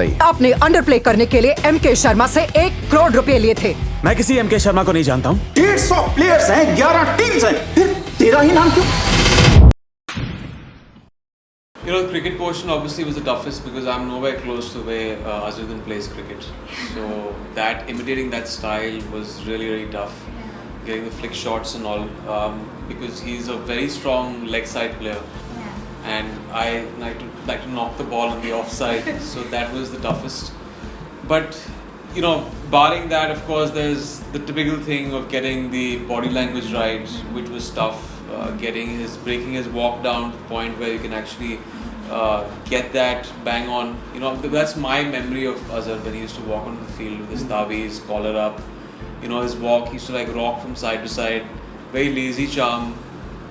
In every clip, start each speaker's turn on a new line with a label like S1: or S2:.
S1: आपने under play करने के लिए एम.के. शर्मा से 1 करोड़ रुपए लिए थे।
S2: मैं किसी एम.के. शर्मा को नहीं जानता हूँ।
S3: 150 प्लेयर्स हैं, 11 टीम्स हैं, फिर तेरा ही नाम क्यों?
S4: You know, the cricket portion obviously was the toughest because I'm nowhere close to the way Azharuddin plays cricket. So that imitating that style was really, really tough. Getting the flick shots and all, because he's a very strong leg side player, and I like to knock the ball on the offside. So that was the toughest. But you know, barring that, of course, there's the typical thing of getting the body language right, which was tough. Breaking his walk down to the point where you can actually get that bang on. You know, that's my memory of Azhar when he used to walk on the field with his taweez, collar up. You know, his walk, he used to like rock from side to side, very lazy charm,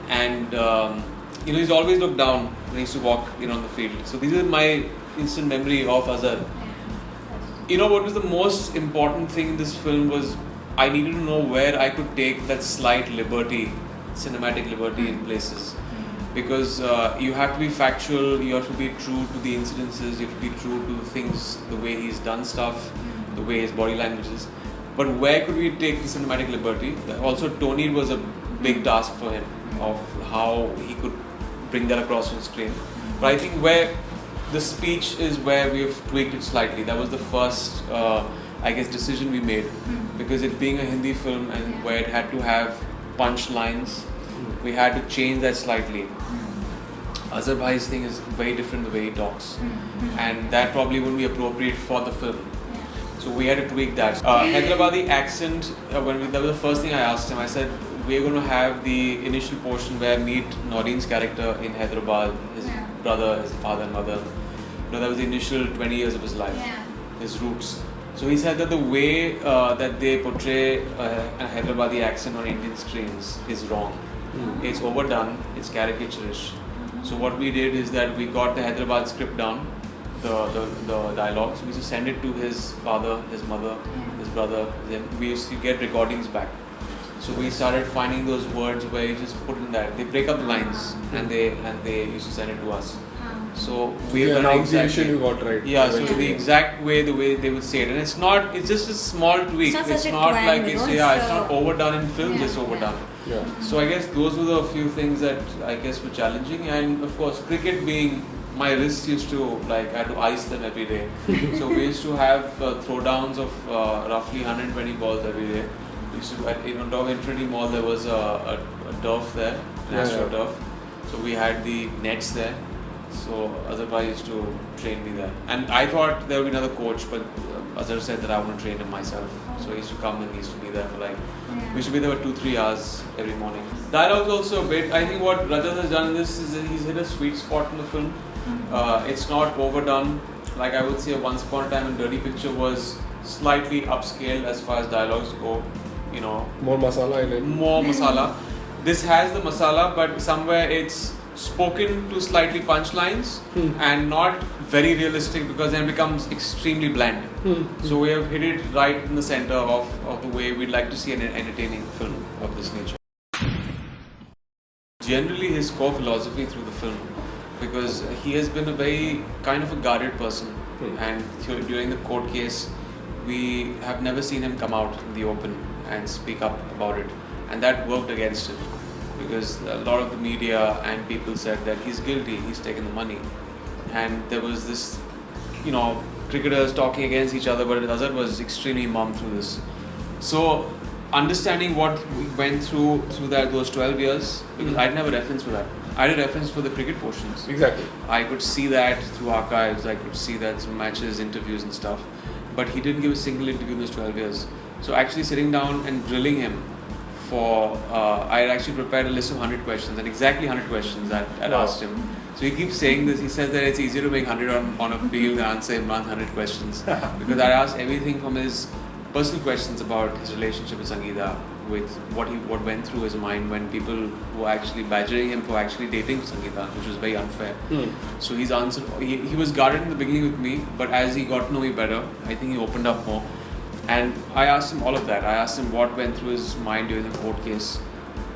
S4: and you know, he's always looked down when he used to walk, you know, on the field. So these are my instant memory of Azhar. You know, what was the most important thing in this film was I needed to know where I could take that slight liberty, cinematic liberty in places, because you have to be factual, you have to be true to the incidences, you have to be true to things, the way he's done stuff, the way his body language is. But where could we take the cinematic liberty? Also, Tony was a big task for him of how he could bring that across on screen. But I think where the speech is where we have tweaked it slightly. That was the first, I guess, decision we made, because it being a Hindi film and where it had to have punch lines, we had to change that slightly. Azhar Bhai's thing is very different the way he talks, and that probably wouldn't be appropriate for the film. So we had to tweak that. Hyderabadi accent, that was the first thing I asked him. I said, we're going to have the initial portion where meet Noreen's character in Hyderabad, his brother, his father and mother. You know, that was the initial 20 years of his life, his roots. So he said that the way that they portray a Hyderabadi accent on Indian screens is wrong. It's overdone, it's caricaturish. So what we did is that we got the Hyderabad script down, the dialogues. We used to send it to his father, his mother, his brother. Then we used to get recordings back. So we started finding those words where you just put in that. They break up the lines and they used to send it to us. So we have done exactly.
S5: You got right.
S4: Yeah, so the exact way, the way they would say it, and it's just a small tweak. It's not like it's not overdone in films. It's overdone.
S5: Yeah.
S4: So I guess those were the few things that I guess were challenging, and of course cricket being my wrists used to I had to ice them every day. So we used to have throwdowns of roughly 120 balls every day. We used to on top of Infinity Mall there was a turf there, an Astro turf. So we had the nets there. So Azhar used to train me there, and I thought there would be another coach, but Azhar said that I want to train him myself. So he used to come and he used to be there for we used to be there for 2-3 hours every morning. Dialogues also a bit. I think what Rajat has done in this is he's hit a sweet spot in the film. It's not overdone. Like I would say, Once Upon a Time in Dirty Picture was slightly upscaled as far as dialogues go. You know,
S5: more masala in it.
S4: More masala. This has the masala, but somewhere it's spoken to slightly punchlines and not very realistic, because then it becomes extremely bland. So we have hit it right in the center of the way we'd like to see an entertaining film of this nature. Generally his core philosophy through the film, because he has been a very kind of a guarded person, and during the court case we have never seen him come out in the open and speak up about it, and that worked against him, because a lot of the media and people said that he's guilty, he's taken the money, and there was this, you know, cricketers talking against each other, but Azhar was extremely mum through this. So understanding what we went through those 12 years, because I didn't have a reference for that. I had a reference for the cricket portions.
S5: Exactly.
S4: I could see that through archives, I could see that through matches, interviews and stuff, but he didn't give a single interview in those 12 years. So actually sitting down and drilling him for, I had actually prepared a list of 100 questions, and exactly 100 questions that I'd asked him. So he keeps saying this, he says that it's easier to make 100 on a field than answer Emraan 100 questions. Because I asked everything from his personal questions about his relationship with Sangeeta, with what went through his mind when people were actually badgering him for actually dating Sangeeta, which was very unfair. So he's answered, he was guarded in the beginning with me, but as he got to know me better, I think he opened up more. And I asked him all of that. I asked him what went through his mind during the court case.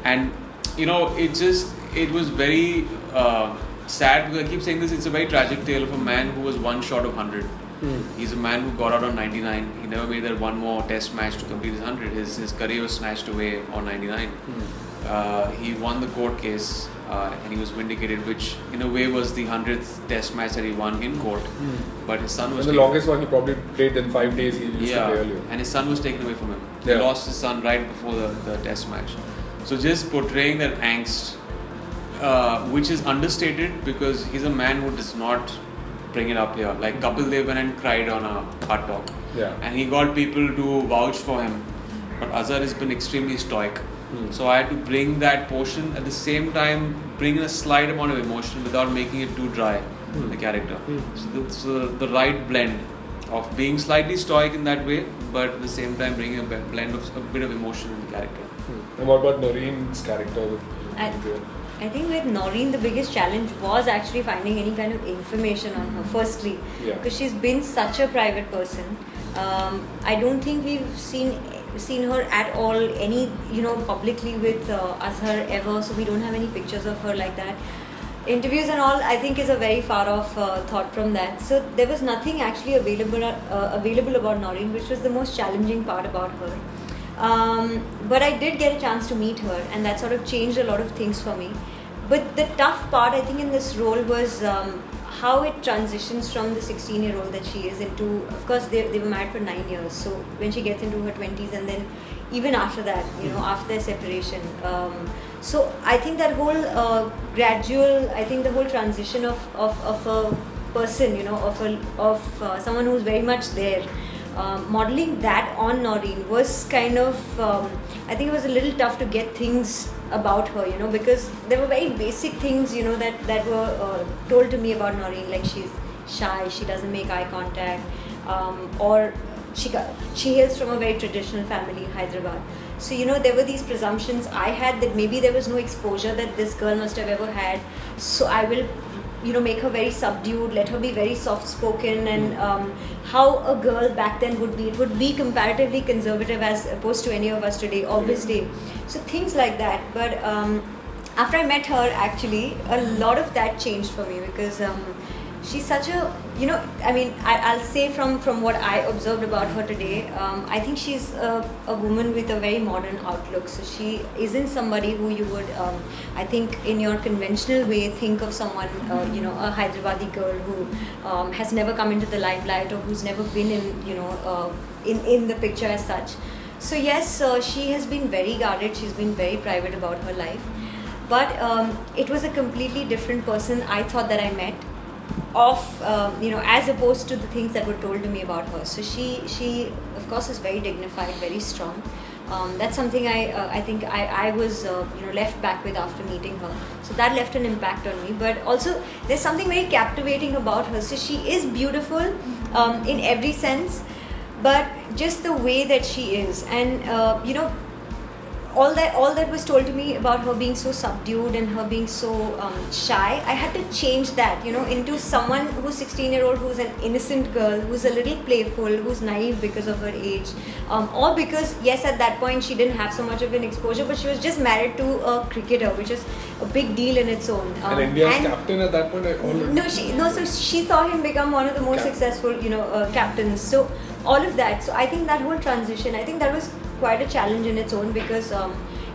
S4: And, you know, it was very sad, because I keep saying this, it's a very tragic tale of a man who was one short of 100. He's a man who got out on 99. He never made that one more test match to complete his 100. His career was snatched away on 99. He won the court case and he was vindicated, which in a way was the 100th test match that he won in court. But his son was
S5: the longest one he probably played in 5 days he used to play earlier.
S4: And his son was taken away from him. He lost his son right before the test match. So just portraying that angst, which is understated because he's a man who does not bring it up here. Like Kapil Dev went and cried on a Hard Talk. And he got people to vouch for him. But Azhar has been extremely stoic. So I had to bring that portion at the same time, bring in a slight amount of emotion without making it too dry, the character. So the right blend of being slightly stoic in that way, but at the same time bringing a blend of a bit of emotion in the character.
S5: And what about Noreen's character?
S6: I think with Noreen, the biggest challenge was actually finding any kind of information on her, firstly. Because she's been such a private person. I don't think we've seen her at all publicly with Azhar ever, so we don't have any pictures of her like that. Interviews and all, I think, is a very far off thought from that. So there was nothing actually available about Noreen, which was the most challenging part about her. But I did get a chance to meet her, and that sort of changed a lot of things for me. But the tough part, I think, in this role was how it transitions from the 16-year-old that she is into. Of course, they were married for 9 years, so when she gets into her 20s, and then even after that, after their separation. So I think that whole the whole transition of a person, of someone who's very much there. Modeling that on Noreen was kind of, I think it was a little tough to get things about her, because there were very basic things, that were told to me about Noreen, like she's shy, she doesn't make eye contact, or she hails from a very traditional family in Hyderabad. So, there were these presumptions I had that maybe there was no exposure that this girl must have ever had. So I will make her very subdued, let her be very soft-spoken, and how a girl back then would be. It would be comparatively conservative as opposed to any of us today, obviously. So things like that. But after I met her, actually, a lot of that changed for me because she's such a, I'll say from what I observed about her today, I think she's a woman with a very modern outlook. So she isn't somebody who you would, I think in your conventional way, think of someone, a Hyderabadi girl who has never come into the limelight or who's never been in the picture as such. So yes, she has been very guarded, she's been very private about her life. But it was a completely different person I thought that I met. As opposed to the things that were told to me about her. So she of course is very dignified, very strong. That's something I think I was left back with after meeting her. So that left an impact on me. But also there's something very captivating about her. So she is beautiful in every sense, but just the way that she is, and all that was told to me about her being so subdued and her being so shy, I had to change that, into someone who's 16-year-old, who's an innocent girl, who's a little playful, who's naive because of her age, or because, yes, at that point she didn't have so much of an exposure, but she was just married to a cricketer, which is a big deal in its own.
S5: And India's captain at that point?
S6: So she saw him become one of the most successful, captains. So all of that. So I think that whole transition, I think that was quite a challenge in its own, because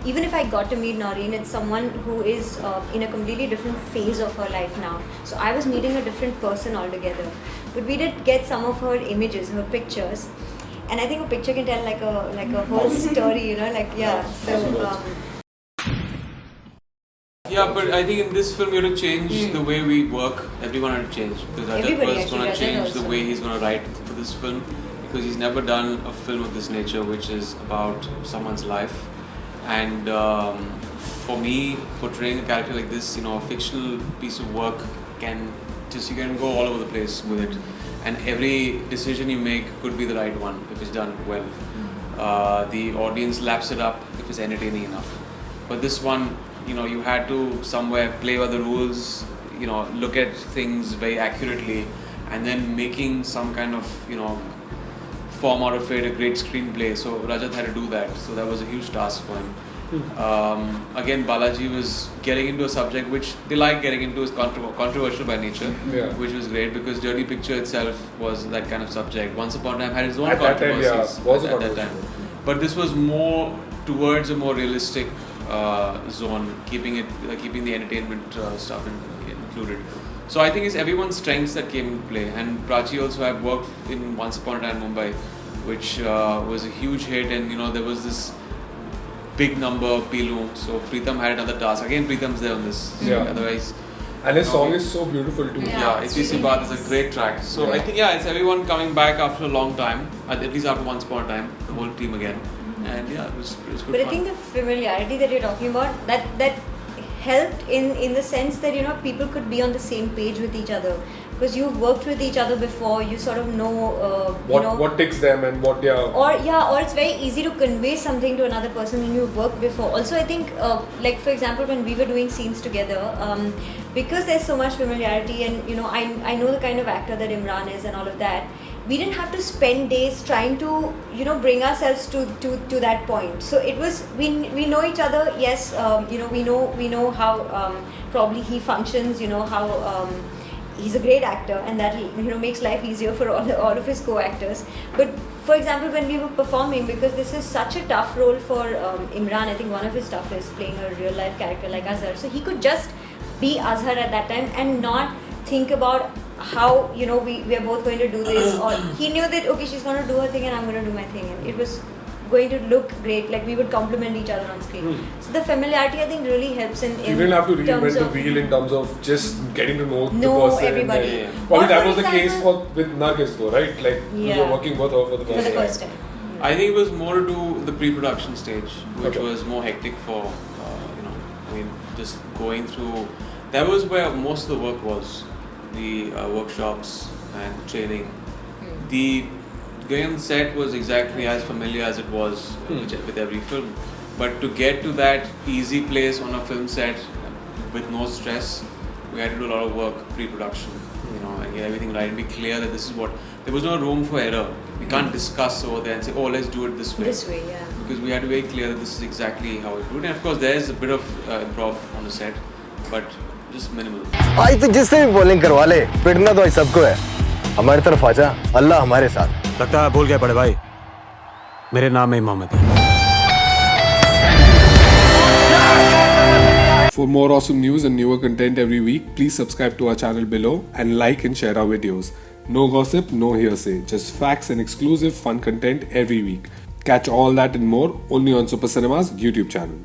S6: even if I got to meet Noreen, it's someone who is in a completely different phase of her life now. So I was meeting a different person altogether. But we did get some of her images, her pictures, and I think a picture can tell like a whole story,
S4: Yeah, but I think in this film you have to change the way we work. Everyone had to change, because Azhar was going to change the way he's going to write for this film. Because he's never done a film of this nature, which is about someone's life. And for me, portraying a character like this, a fictional piece of work you can go all over the place with it. And every decision you make could be the right one if it's done well. The audience laps it up if it's entertaining enough. But this one, you had to somewhere play by the rules, look at things very accurately, and then making some kind of, form out of it, a great screenplay. So Rajat had to do that. So that was a huge task for him. Again, Balaji was getting into a subject which they like getting into, is controversial by nature, which was great because Dirty Picture itself was that kind of subject. Once Upon a Time had its own controversies at that time. But this was more towards a more realistic zone, keeping the entertainment stuff included. So I think it's everyone's strengths that came into play. And Prachi also had worked in Once Upon a Time Mumbai, which was a huge hit, and there was this big number of Pilu. So Pritam had another task. Again, Pritam's there on this. Otherwise.
S5: And his song is so beautiful too.
S4: Yeah, Itli Si Baat is a great track. So I think it's everyone coming back after a long time, at least after Once Upon a Time, the whole team again. And it was good.
S6: But I think the familiarity that you're talking about, that helped in the sense that people could be on the same page with each other because you've worked with each other before. You sort of know
S5: what ticks them and what they are.
S6: Or it's very easy to convey something to another person when you've worked before. Also, I think like for example when we were doing scenes together, because there's so much familiarity and I know the kind of actor that Emraan is and all of that. We didn't have to spend days trying to bring ourselves to that point. So it was we know each other. Yes, we know how probably he functions. How he's a great actor, and that makes life easier for all of his co-actors. But for example, when we were performing, because this is such a tough role for Emraan, I think one of his toughest, playing a real life character like Azhar. So he could just be Azhar at that time and not think about how we are both going to do this, or he knew that okay, she's going to do her thing and I'm going to do my thing, and it was going to look great. Like we would complement each other on screen. So the familiarity I think really helps in
S5: you didn't have to reinvent the wheel in terms of just getting to know the person.
S6: Everybody.
S5: Probably that was the case with Nargis though, right? Like you were working with her for the first time.
S4: I think it was more to do with the pre-production stage, which was more hectic for just going through. That was where most of the work was. The workshops and training. The going on set was exactly as familiar as it was with every film. But to get to that easy place on a film set with no stress, we had to do a lot of work pre-production, and get everything right and be clear that this is what. There was no room for error. We can't discuss over there and say, oh, let's do it this way.
S6: This way, yeah.
S4: Because we had to be very clear that this is exactly how we do it. And of course, there's a bit of improv on the set, but just minimal.
S7: आज तो जिससे भी bowling करवा ले, पिटना तो आज सबको है. हमारी तरफ आजा, अल्लाह हमारे साथ.
S2: लगता है भूल गए बड़े भाई. मेरे नाम में मोहम्मद है.
S5: For more awesome news and newer content every week, please subscribe to our channel below and like and share our videos. No gossip, no hearsay, just facts and exclusive fun content every week. Catch all that and more only on Super Cinema's YouTube channel.